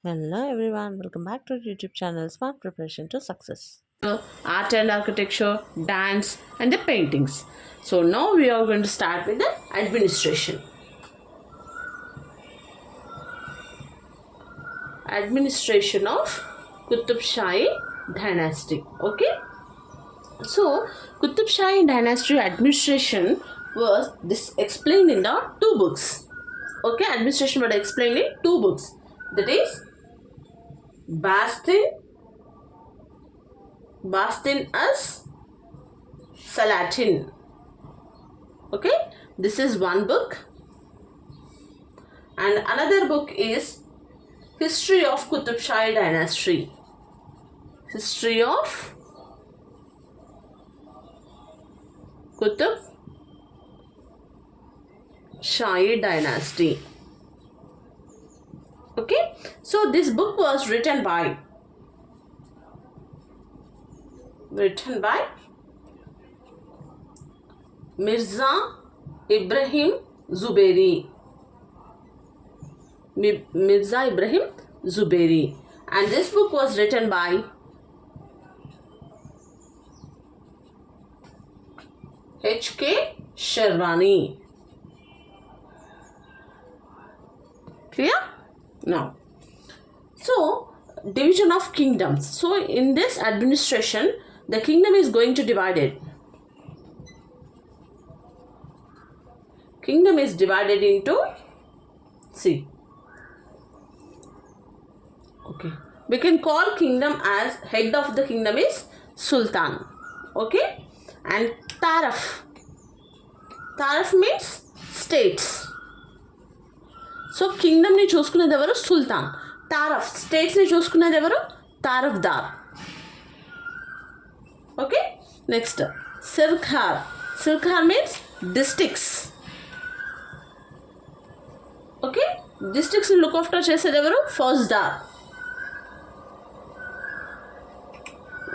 Hello everyone, welcome back to our YouTube channel Smart Preparation to Success. Art and architecture, dance, and the paintings. So now we are going to start with the administration. Administration of Qutub Shahi dynasty. Okay. So Qutub Shahi dynasty administration was explained in the two books. Okay, administration was explained in two books. That is Bastin as Salatin. Okay, this is one book, and another book is History of Qutub Shahi Dynasty. History of Qutub Shahi Dynasty. Okay, so this book was written by Mirza Ibrahim Zubairi. Mirza Ibrahim Zubairi. And this book was written by H.K. Sherwani. Clear? Now, so division of kingdoms. So in this administration, the kingdom is going to divide it. Kingdom is divided into, see, okay, we can call kingdom as head of the kingdom is Sultan. Okay, and Taraf means states. So kingdom ni చూసుకునేది ఎవరు సుల్తాన్, తారఫ్ states ని చూసుకునేది ఎవరు tarafdar. Okay, next sarkar means districts. Okay, districts ని look after చేసేది ఎవరు faujdar.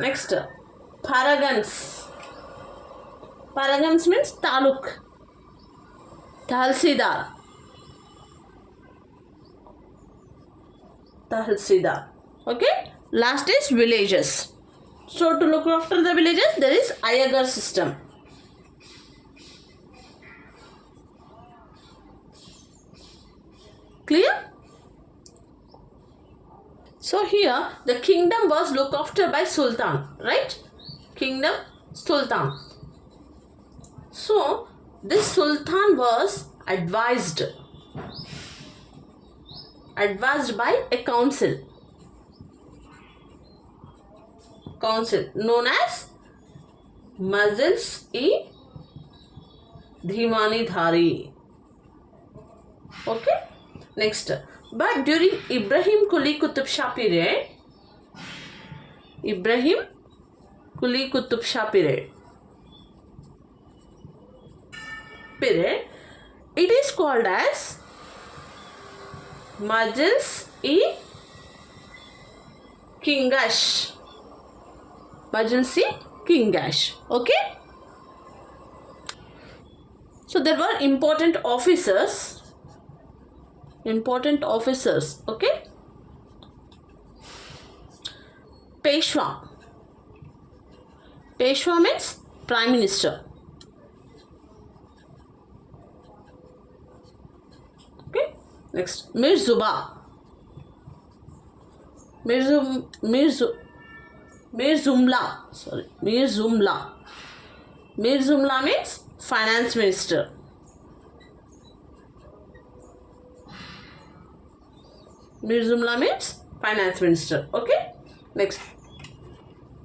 Next parganas means taluk, tahsildar. Okay, last is villages. So to look after the villages, there is Iyengar system. Clear? So here the kingdom was looked after by Sultan, right? Kingdom Sultan. So this Sultan was advised by a council known as Majlis-e-Dhimani Dhari. Okay, next, but during Ibrahim Quli Qutub Shah period, it is called as Majlis-e-Kingash. Okay, so there were important officers. Okay, Peshwa means prime minister. Okay, next, Mir Zumla means finance minister. Okay, next,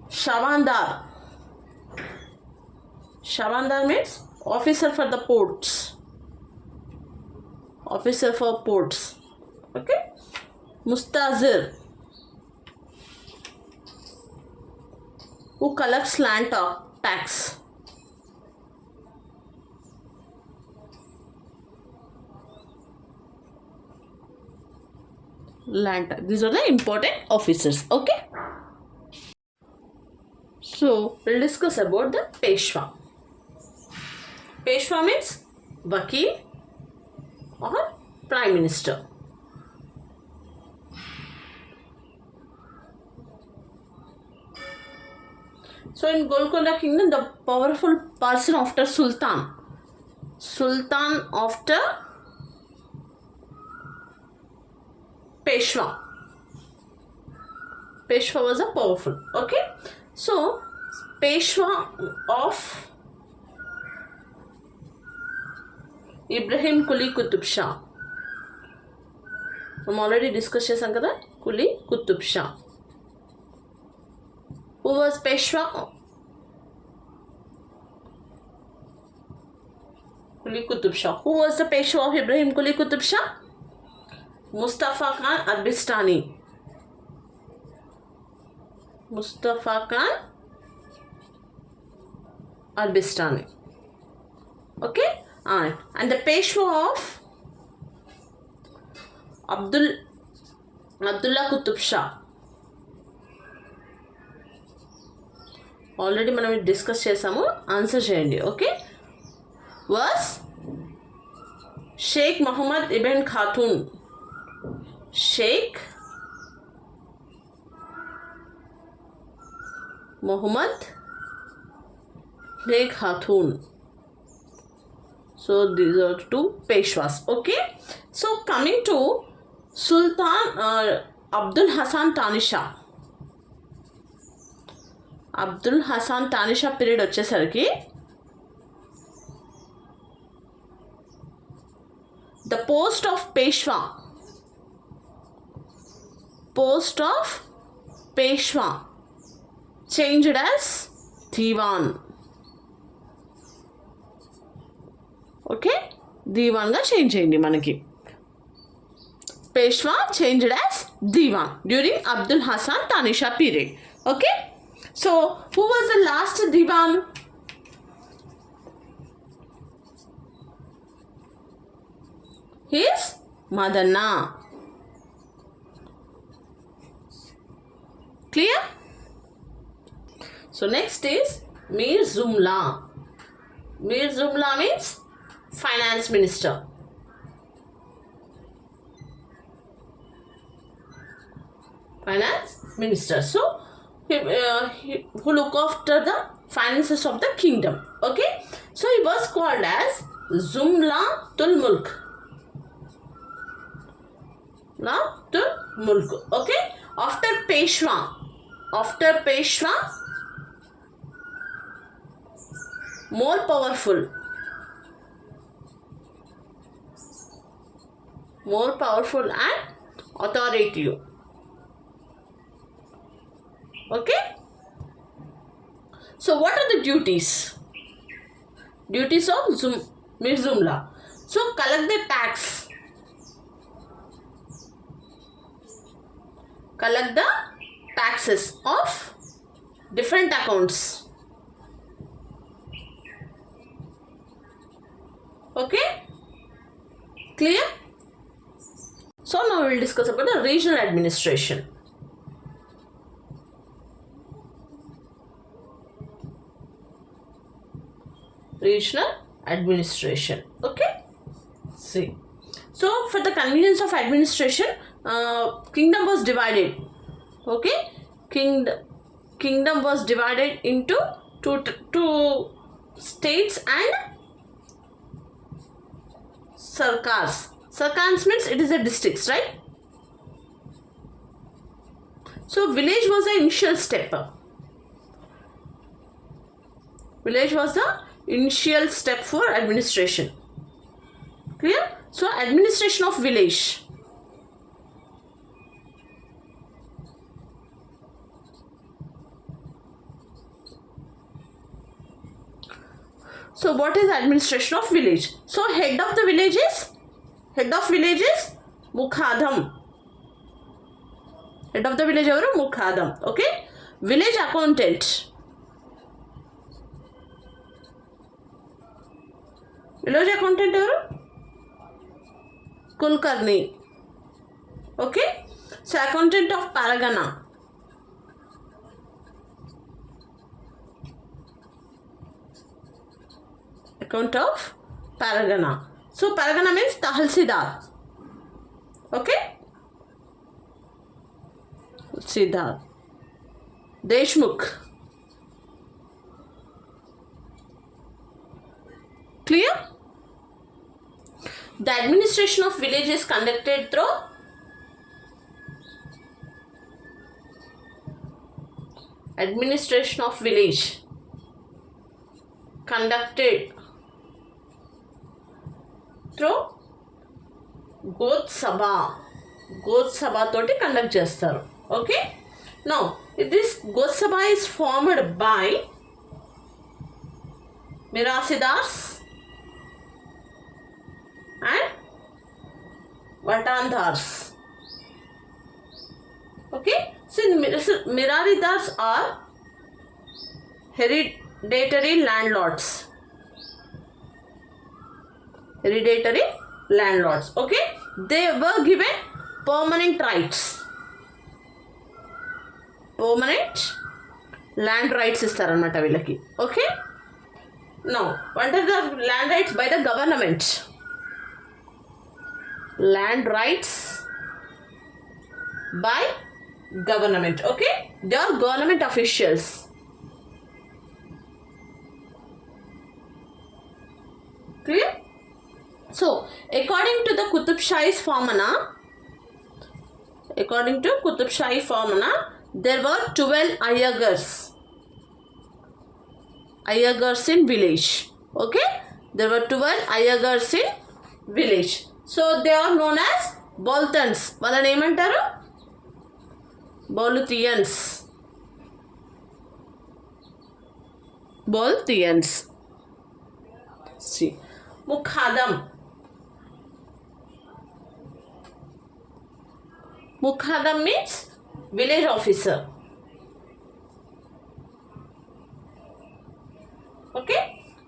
Shavandar means officer for the ports. Okay, Mustazir, who collects land tax. These are the important officers. Okay, so we'll discuss about the Peshwa. Peshwa means Vakil or Prime Minister. So in Golconda Kingdom, the powerful person after Sultan after Peshwa. Peshwa was a powerful. Okay. So Peshwa of Ibrahim Quli Qutub Shah. हम already discuss చేసాం కదా Quli Qutub Shah. Who was Peshwa? Quli Qutub Shah. Who was the Peshwa of Ibrahim Quli Qutub Shah? Mustafa Khan Arbistani. Mustafa Khan Arbistani. Okay? And the Peshwa of Abdullah Qutub Shah. Already మనం discuss చేసాము, answer చేయండి. Okay, was Sheikh Mohammad Ibn Khatun. Sheikh Mohammad Beg Khatun. So these are two Peshwas. Okay. So coming to Sultan Abdul Hasan Tanisha. Abdul Hasan Tanisha period వచ్చేసరికి the post of Peshwa changed as Diwan. Okay, దీవాన్గా change చేయండి. మనకి Peshwa changed as Diwan during Abdul Hasan Tanisha period. Okay, so who was the last Diwan? He's Madanna. Clear? So next is Mir Jumla. Mir Jumla means finance minister. Finance minister. So who look after the finances of the kingdom. Okay. So he was called as Zumlatul Mulk. Tul Mulk. Okay. After Peshwa. More powerful and authoritative. Okay, so what are the duties of Mir Jumla? So collect the tax, collect the taxes of different accounts. Okay, clear? So now we will discuss about the regional administration. Regional administration. Okay, see, so for the convenience of administration, kingdom was divided. Okay, kingdom was divided into two states and sarkars. Sarkars means it is a districts, right? So village was the initial step. Village was the initial step for administration. Clear? So administration of village. So what is administration of village? So head of village is Mukhadam. Head of the village evaru? Mukhadam. Okay. Village accountant. Village accountant evaru? Kulkarni. Okay. So accountant of Paragana. Account of Paragana. So Paragana means Tahsildar. Okay. Tahsildar. Deshmukh. The administration of village is conducted through administration of village conducted through Goth Sabha తోటి conduct చేస్తారు. Okay, now this Goth Sabha is formed by Mirasidars and Watandars. Okay, so Mirasidars are hereditary landlords. Okay, they were given permanent rights. Permanent land rights ఇస్తారన్నమాట వీళ్ళకి. Okay, now what are the land rights by the government? Land rights by government. Okay, they are government officials. Clear? So according to Qutub Shahi's formula, there were 12 Iyagars in village. Okay, there were 12 Iyagars in village. So they are known as Boltons. వాళ్ళని ఏమంటారు? Bolthians. See, Mukhadam means village officer. Okay,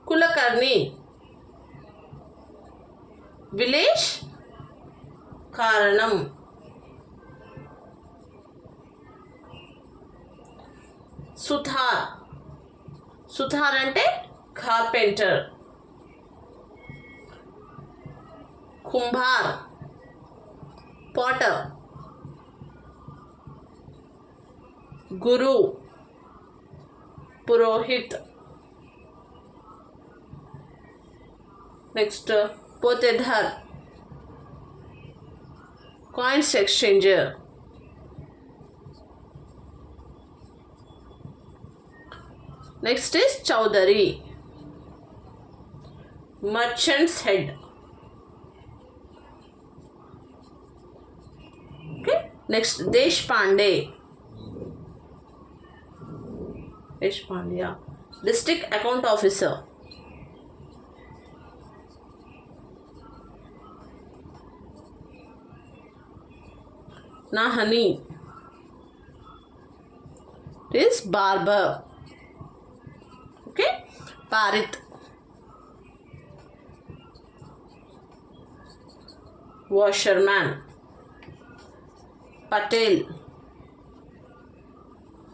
Kulakarni, village Karanam. Suthar ante carpenter. Kumbhar, potter. Guru, purohit. Next, potedhar, coins exchanger. Next is Chowdhury, merchant's head. Okay, next Deshpande, district account officer. Nahani is barber. Okay, Parit, washerman. Patel,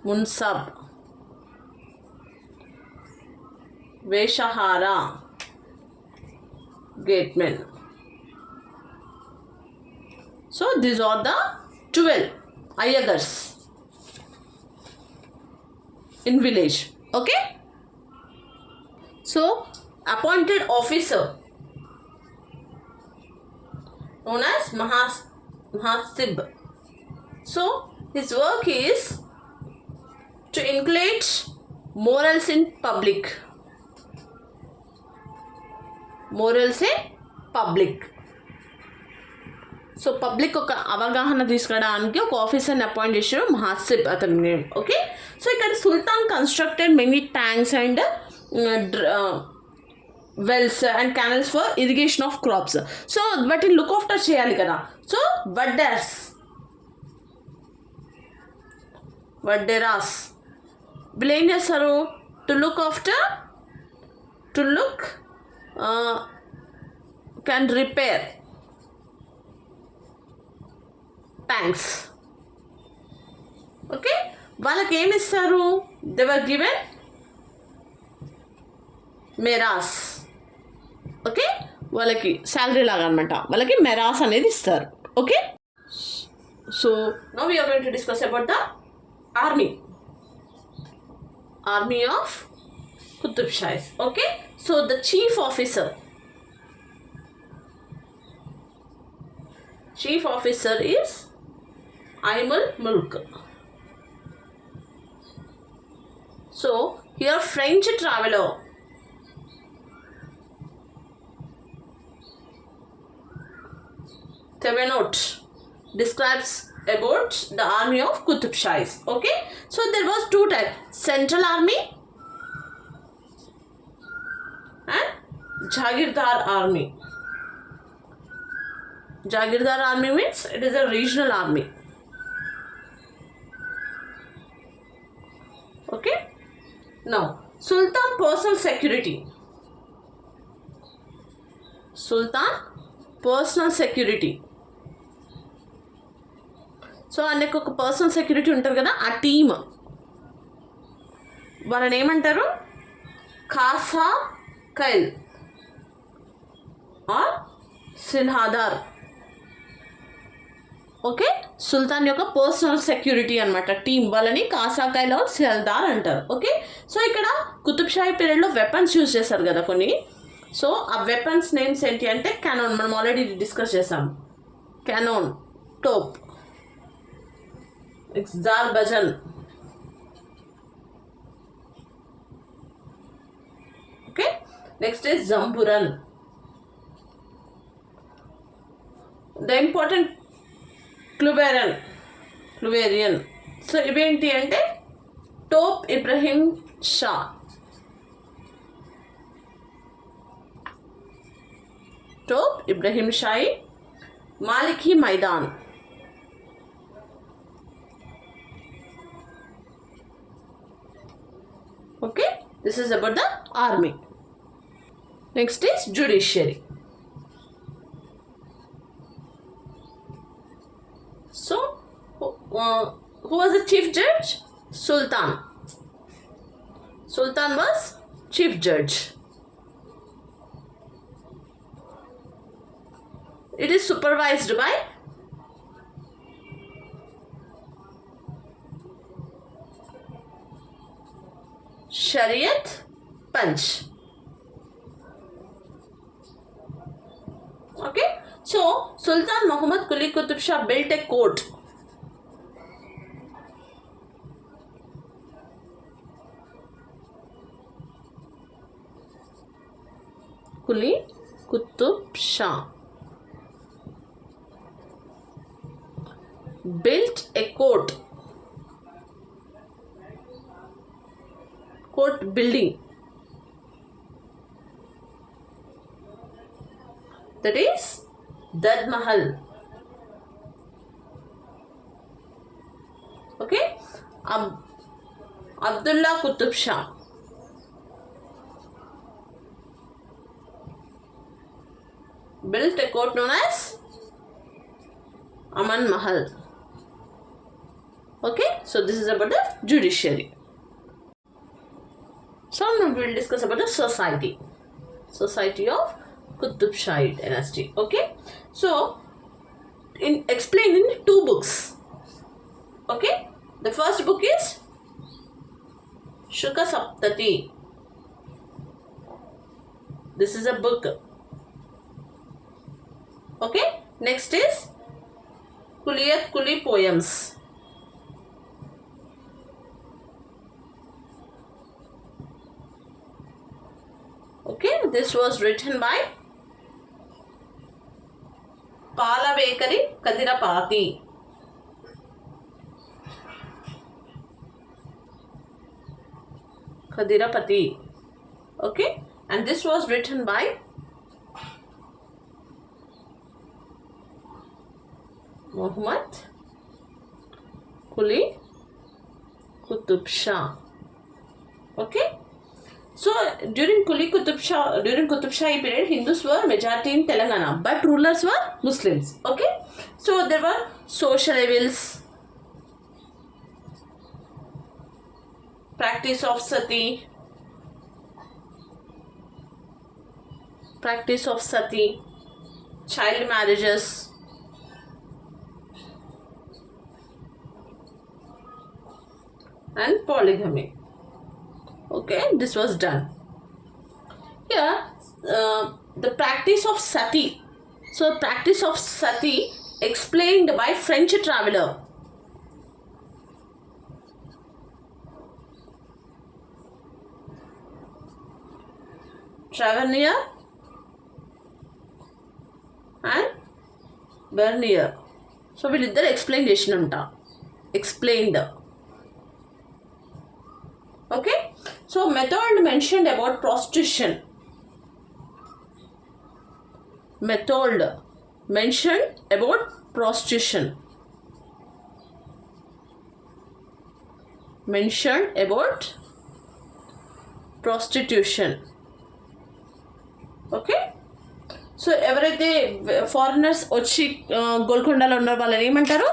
Munsab, Veshahara, gateman. So these are the 12 Iyagars in village. Okay, so appointed officer known as Mahasib. So his work is to inculcate morals in public. So public ఒక అవగాహన తీసుకురావడానికి ఒక ఆఫీసర్ని appoint చేశారు, మహాసిబ్ అతని name. Okay, so ఇక్కడ sultan constructed many tanks and wells and canals for irrigation of crops. So వాటిని look after చేయాలి కదా. సో వడ్డెరాస్ వీళ్ళు ఏం చేస్తారు? To look can repair tanks. Okay, వాళ్ళకి ఏమి ఇస్తారు? they were given మెరాస్. ఓకే, వాళ్ళకి శాలరీ లాగా అనమాట, వాళ్ళకి మెరాస్ అనేది ఇస్తారు. Okay, so now we are going to discuss about the army of Qutub Shahis. Okay, so the chief officer chief officer is Aimul Mulk. So here French traveler Thevenot describes about the army of Qutb Shahis. Okay, so there was two types: central army and Jagirdar army. Jagirdar army means it is a regional army. Okay, now Sultan personal security. Sultan personal security. So ఆయనకు ఒక personal security ఉంటుంది కదా, ఆ team వాళ్ళని ఏమంటారు? Khasa Kyle are సిల్హాదార్. Okay, సుల్తాన్ యొక్క personal security అనమాట team, వాళ్ళని ఖాసా కైల్ ఆర్ సిల్హాదార్ అంటారు. ఓకే, సో ఇక్కడ కుతుబ్ షాహీ పీరియడ్లో వెపన్స్ యూజ్ చేస్తారు కదా కొన్ని. సో ఆ వెపన్స్ నేమ్స్ ఏంటి అంటే క్యానోన్, మనం ఆల్రెడీ డిస్కస్ చేసాం. క్యానోన్, top, Zarbajan, okay, next is Zamburan. The important Kluverian. So eventi ante Top Ibrahim Shah, Top Ibrahim Shahi, Maliki Maidan. Okay, this is about the army. Next is judiciary. So, who was the chief judge? Sultan. Sultan was chief judge. It is supervised by Shariat Panch. Okay, so Sultan Muhammad Quli Qutb Shah built a court. Quli Qutb Shah built a court building, that is Dad Mahal. Okay, Abdullah Qutb Shah built a court known as Aman Mahal. Okay, so this is about the judiciary. So now we will discuss about the society of Qutb Shahi dynasty. Okay, so explained in two books. Okay, the first book is Shuka Saptati. This is a book. Okay, next is Kuliyat Kuli poems. Okay, this was written by Palavekari Kadirapati. Okay, and this was written by Muhammad Quli Qutb Shah. Okay, so during Qutb Shahi period, Hindus were majority in Telangana, but rulers were Muslims. Okay, so there were social evils, practice of sati, child marriages, and polygamy. Okay, this was done. Here, the practice of sati. So, practice of sati explained by French traveler. Tavernier and Bernier. So వీళ్ళిద్దరు explain చేసినంట. Explained. Okay. So method mentioned about prostitution. Method mentioned about prostitution. Mentioned about prostitution. Okay. So ఎవరైతే foreigners వచ్చి గోల్కొండలో ఉన్న వాళ్ళని ఏమంటారు?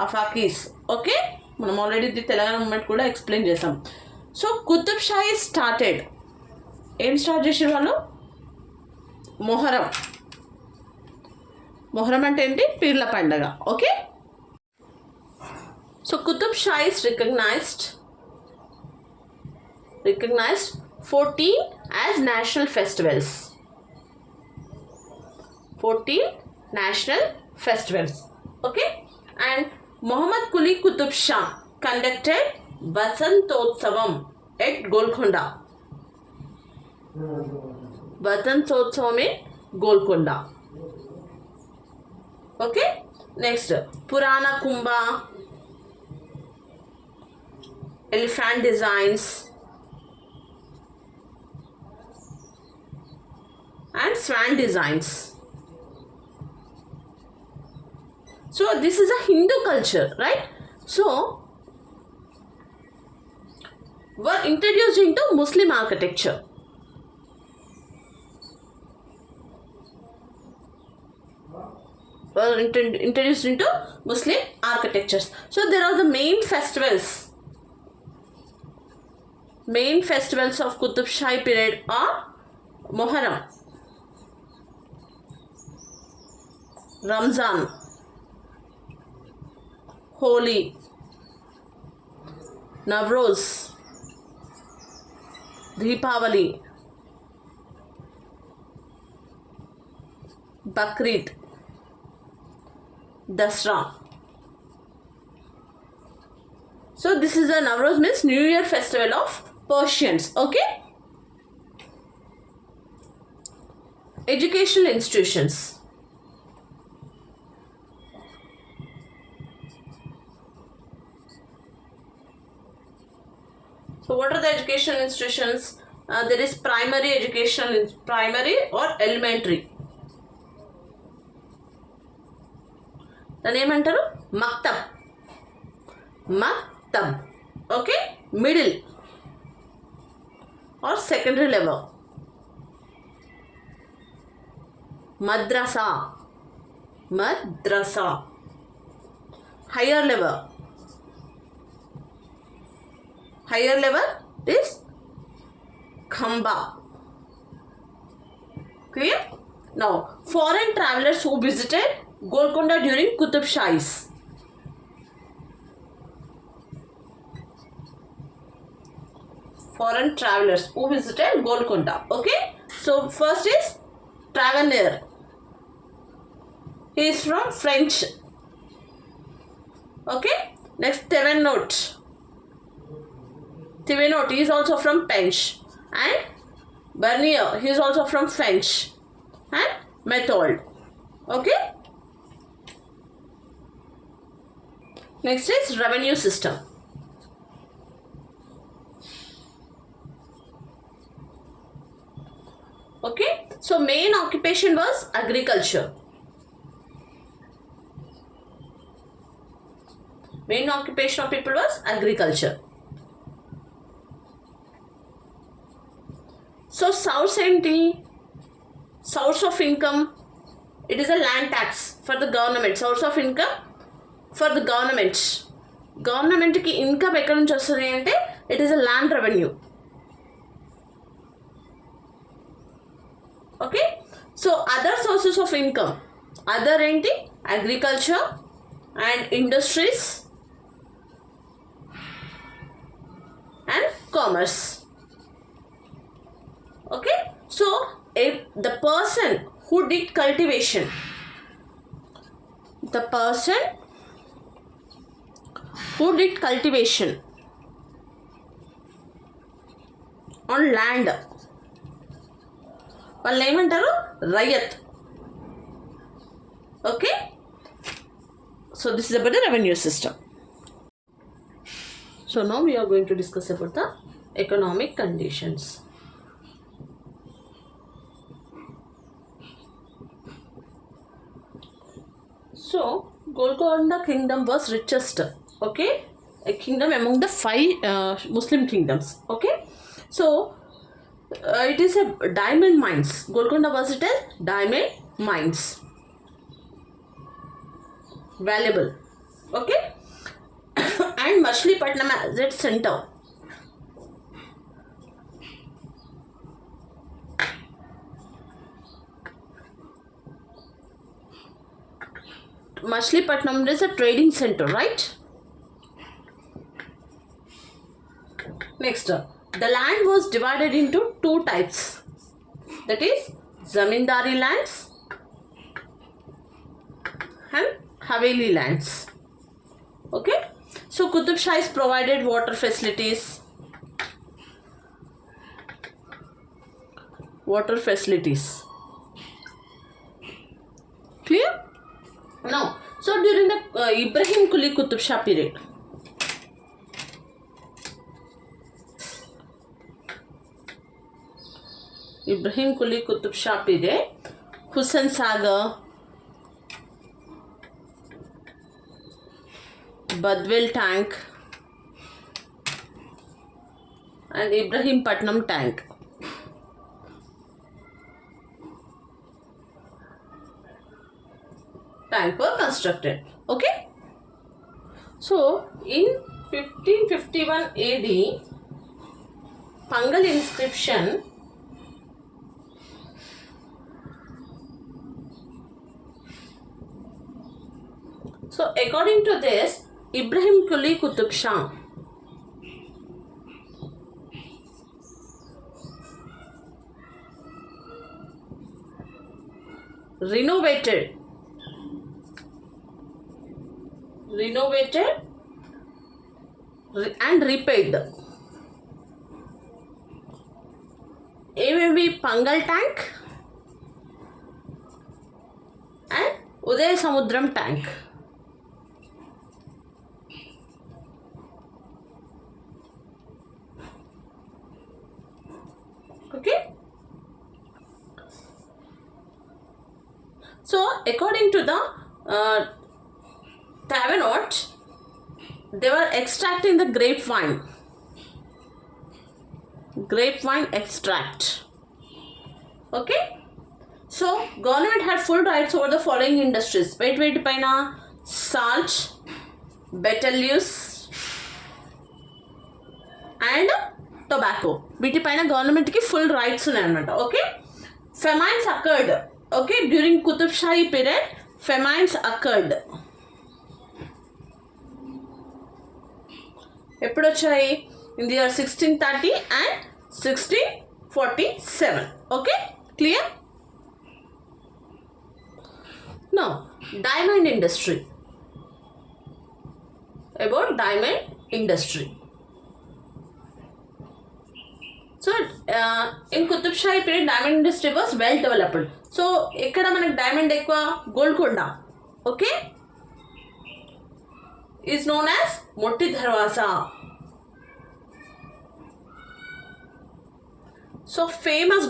అఫాకీస్. Okay. మనం already ఇది తెలంగాణ మూమెంట్ కూడా ఎక్స్ప్లెయిన్ చేసాం. So Qutub Shahi started. ఏం స్టార్ట్ చేసారు వాళ్ళు? మొహరం. మొహరం అంటే ఏంటి? పీర్ల పండగ. Okay. So Qutub Shahis recognized 14 as national festivals. 14 national festivals. Okay. And Muhammad Quli Qutub Shah conducted Vasantotsavam at Golconda. Vasantotsavam in Golconda. Okay. Next, Purana Kumbha, elephant designs and swan designs. So this is a Hindu culture, right? So were introduced into Muslim architecture. Were introduced into Muslim architectures. So there are the main festivals. Main festivals of Qutub Shahi period are Muharram, Ramzan, Holi, Navroz, Deepavali, Bakrid, Dasra. So this is a Navroz means New Year festival of Persians. Okay. Educational institutions. So what are the educational institutions? There is primary education, primary or elementary. The name antaru maktab. Maktab. Okay. Middle or secondary level. Madrasa. Madrasa. Higher level. Higher level is Khamba. Clear? Now, foreign travelers who visited Golconda during Qutub Shahis. Foreign travelers who visited Golconda. Okay. So first is Tavernier. He is from French. Okay. Next, Thévenot. Thévenot, he is also from French. And Bernier, he is also from French. And Method. Okay. Next is revenue system. Okay. So main occupation was agriculture. Main occupation of people was agriculture. So source of income, it is a land tax for the government. Source of income for the government. Government ki income ekkada nunchi vastadi ante it is a land revenue. Okay. So other sources of income, other enti agriculture and industries and commerce. Okay. So if the person who did cultivation, the person who did cultivation on land, వాళ్ళు ఏమంటారు? రయత్. Okay, so this is about the revenue system. So now we are going to discuss about the economic conditions. So Golconda kingdom was richest, okay, a kingdom among the 5 Muslim kingdoms. Okay, so it is a diamond mines. Golconda was it a diamond mines, valuable. Okay, and Machilipatnam as its center. Machilipatnam is a trading center, right? Next, the land was divided into 2 types, that is zamindari lands and haveli lands. Okay, so Qutub Shahis provided water facilities. Clear? Now, so during the Ibrahim Quli Qutub Shah period, Hussain Sagar, Badwell tank and Ibrahim Patnam tank. Were constructed. Okay, so in 1551 AD, Pangal inscription so according to this, Ibrahim Quli Qutub Shah renovated and repaid AVV Pangal tank and Uday Samudram tank. Okay, so according to the Tavenot, they were extracting the grapevine extract. Okay, so government had full rights over the following industries. Wait paina salt, betel leaves and tobacco. వీటి పైన government కి full rights ఉన్నాయన్నమాట. Okay, famines occurred. Okay, during Qutub Shahi period, famines occurred. ఎప్పుడు వచ్చాయి? In the year 1630 and 1647. Okay, clear? Now, diamond industry. About diamond industry. So, in Qutub Shahi period, diamond industry was well developed. So, ekkada manaku diamond ekwa Golconda. Okay, is known as Motti Darwaza. So, famous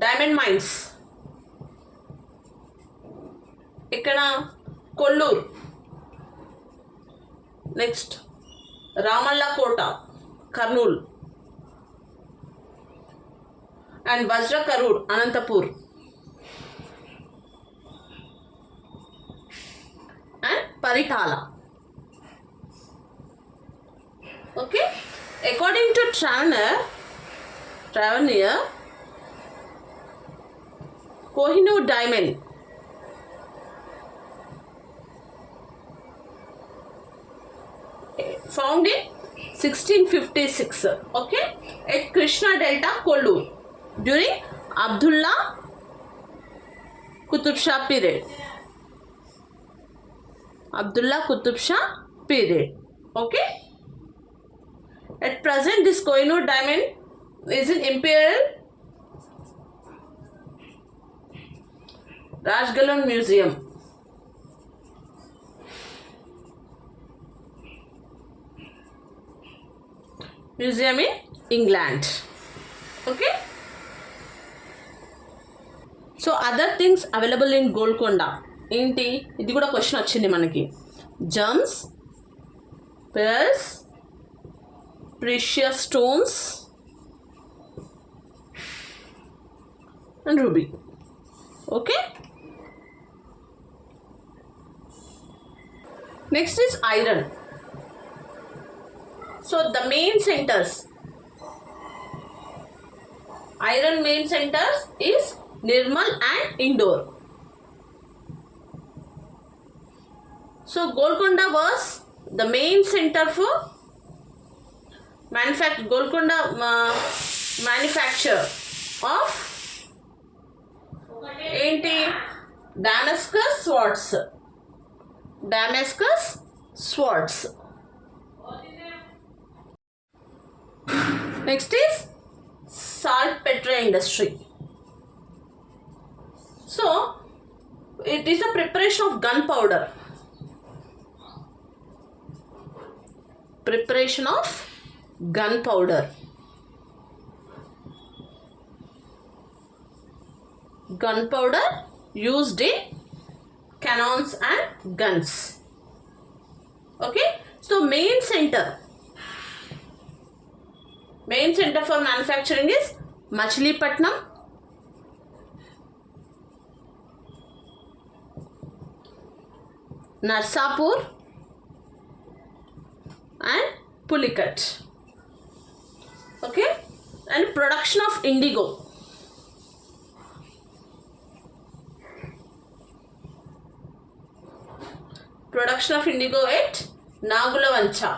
diamond mines. Ikkada Kollur. Next, Ramalla Kota, Kurnool. And Vajra Karur, Anantapur. And Paritala. Okay, according to Tavernier, Kohinoor diamond found in 1656. Okay, at Krishna Delta, Kollur, during Abdullah Qutub Shah period. Abdullah Qutub Shah period. Okay. At present, this Kohinoor diamond is in Imperial Rajgalan Museum. Museum in England. Okay. So other things available in Golconda ఏంటి? ఇది కూడా question వచ్చింది మనకి. Gems, pearls, precious stones and ruby. Okay. Next is iron. So the main centres, iron main centers is Nirmal and Indore. So Golconda was the main center for Golconda manufacture of enti Damascus swords. Damascus swords. Next is saltpeter industry. So it is a preparation of gunpowder. Preparation of gunpowder. Gunpowder used in cannons and guns. Okay. So main center for manufacturing is Machilipatnam, Narsapur and Pulicat. Okay. And production of indigo. Production of indigo at Nagulavancha.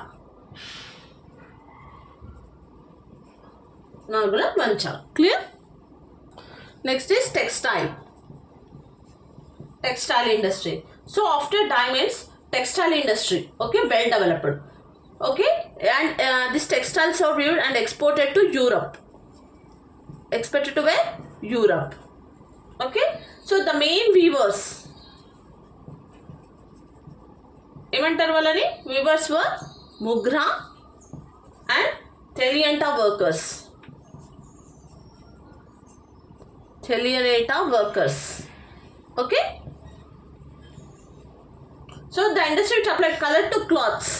Clear? Next is textile industry. So after diamonds, textile industry, okay, well developed. Okay. And this textiles are viewed and exported to Europe. Exported to where? Europe. Okay. So the main weavers, ఏమంటారు వాళ్ళని? weavers were Mugra and Telianta workers. Okay. So the industry applied color to cloths.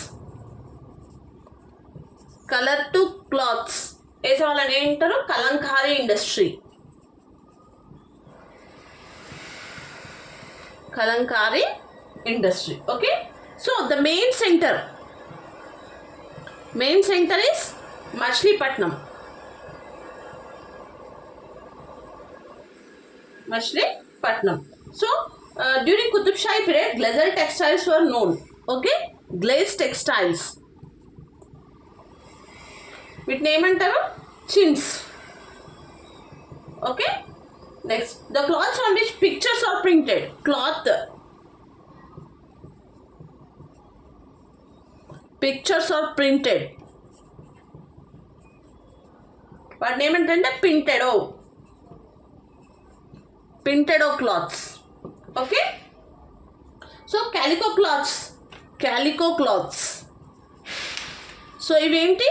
వేసే వాళ్ళని ఏంటారు? Kalamkari industry. Okay. So the main center is Machilipatnam. So during Qutub Shahi period, glazer textiles were known. Okay. Glazed textiles. వీటిని ఏమంటారు? chins. Okay. Next, the cloths on which pictures are printed. Pictures are printed. వాటిని ఏమంటారంటే printed cloths. Okay. So calico cloths. So ఇవేంటి?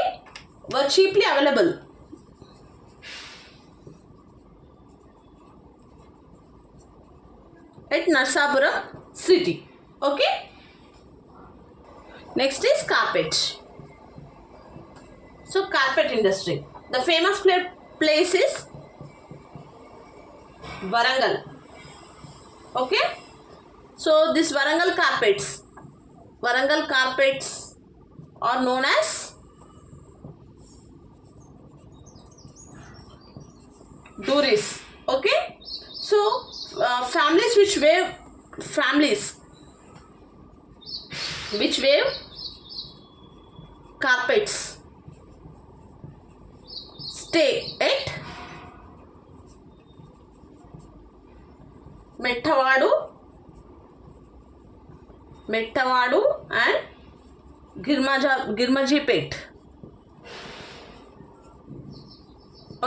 were cheaply available. At Narsapuram city. Okay. Next is carpet. So carpet industry. The famous place is Warangal. Okay. So this Warangal carpets are known as Duris. Okay. So families which wave carpets stay at Mettavadu and Girmajipet.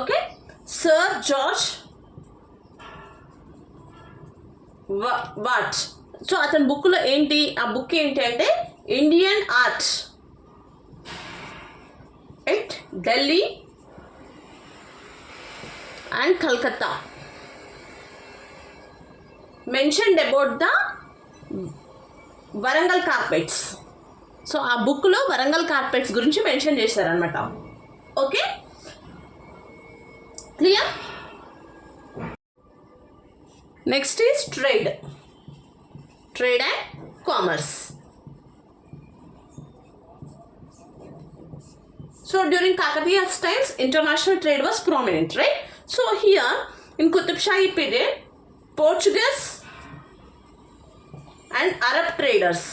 Okay, Sir George Watt. So అతని బుక్లో ఏంటి, ఆ book ఏంటి అంటే Indian art at Delhi and Calcutta mentioned about the Warangal carpets. So ఆ బుక్లో Warangal carpets గురించి mention చేశారనమాట. Okay, clear. Next is trade and commerce. So during Kakatiya's times, international trade was prominent, right? So here in Qutub Shahi period, Portuguese and Arab traders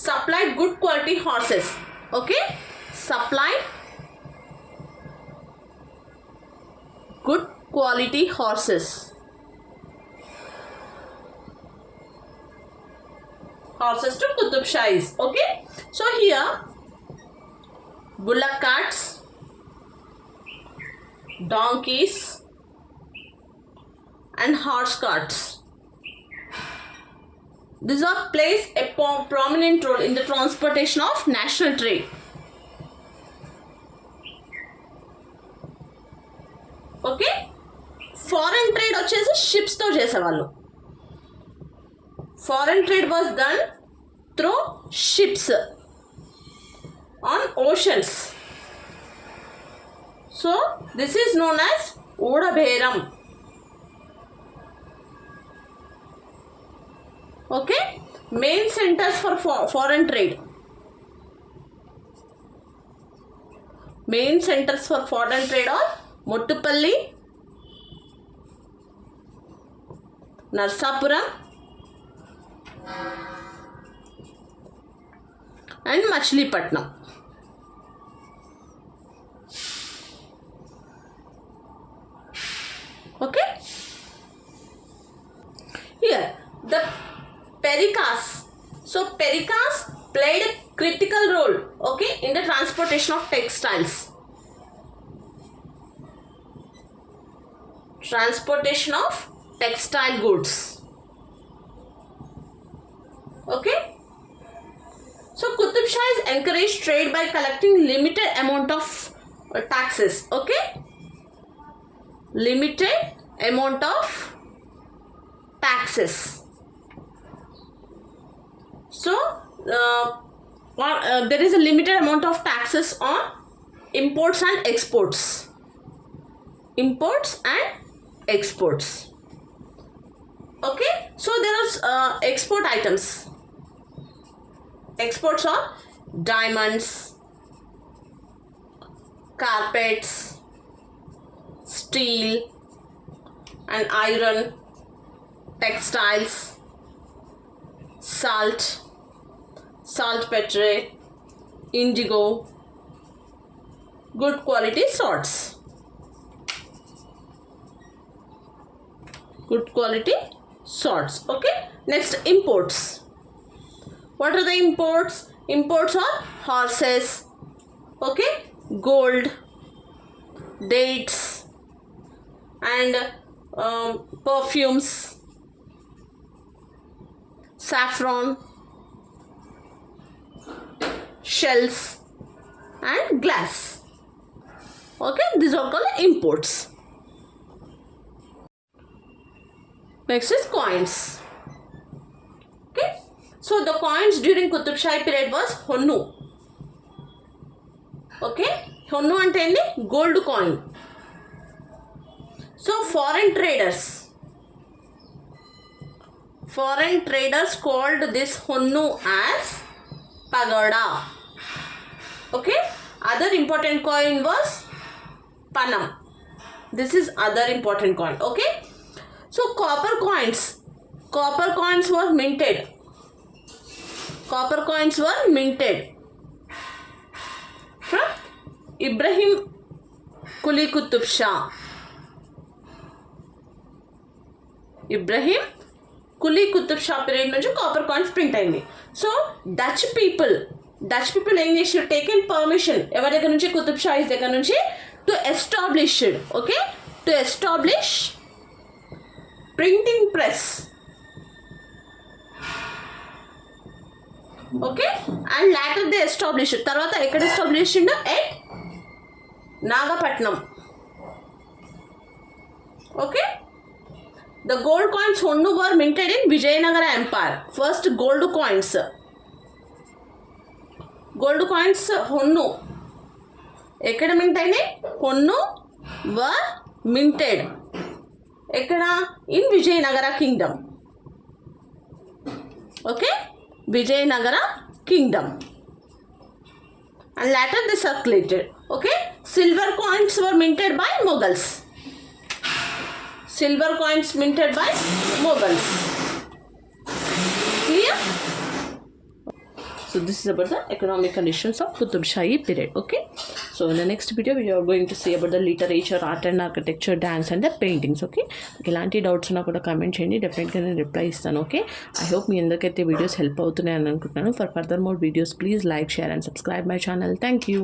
supplied good quality horses. Okay, supplied good quality horses to Qutub Shahis. Okay, so here bullock carts, donkeys and horse carts, these are plays a prominent role in the transportation of national trade. Okay, foreign trade వచ్చేసి షిప్స్తో చేసేవాళ్ళు. Foreign trade was done through ships on oceans. So this is known as Udaberam. Okay, main centres for foreign trade. Main centres for foreign trade are Mottupalli, Narsapuram and Machilipatnam. Okay, here the Perikas. So Perikas played a critical role, okay, in the transportation of textiles. Transportation of textile goods. Okay, so Qutub Shahis encouraged trade by collecting limited amount of taxes. Okay, limited amount of taxes. So there is a limited amount of taxes on imports and exports. Imports and exports. Okay, so there are export items. Exports are diamonds, carpets, steel and iron, textiles, saltpetre, indigo, good quality sorts. Good quality sorts. Okay, next imports. What are the imports? Imports are horses, okay, gold, dates and perfumes, saffron, shells and glass. Okay, these are called imports. Next is coins. Okay, so the coins during Qutub Shahi period was Honnu. Okay, Honnu ante endi gold coin. So foreign traders called this Honnu as pagoda. Okay, other important coin was Panam. This is other important coin. Okay, so copper coins were minted. Copper coins were minted from Ibrahim Quli Qutub Shah. Ibrahim Quli Qutub Shah period నుంచి copper coins print అయింది. So Dutch people ఏం చేసారు, taken permission ఎవరి దగ్గర నుంచి, కుతుబ్ షాహీస్ దగ్గర నుంచి, to establish printing press. Okay, and later they establish, తర్వాత ఎక్కడ establish at Nagapattinam. Okay, the gold coins Honnu were minted in Vijayanagara Empire. First gold coins Honnu ekkada mint ayinayi, Honnu were minted ekkada in Vijayanagara kingdom. Okay, Vijayanagara kingdom, and later they circulated. Okay, silver coins were minted by Mughals. Silver coins minted by Mughals. Clear? So this is about the economic conditions of Qutub Shahi period. Okay. So in the next video we are going to see about the literature, art and architecture, dance and the paintings. Okay. ఎలాంటి doubts ఉన్నా కూడా comment చేయండి, డెఫినెట్గా నేను reply ఇస్తాను. Okay, I hope మీ అందరికైతే videos help అవుతున్నాయని అనుకుంటున్నాను. For further more videos please like, share and subscribe my channel. Thank you.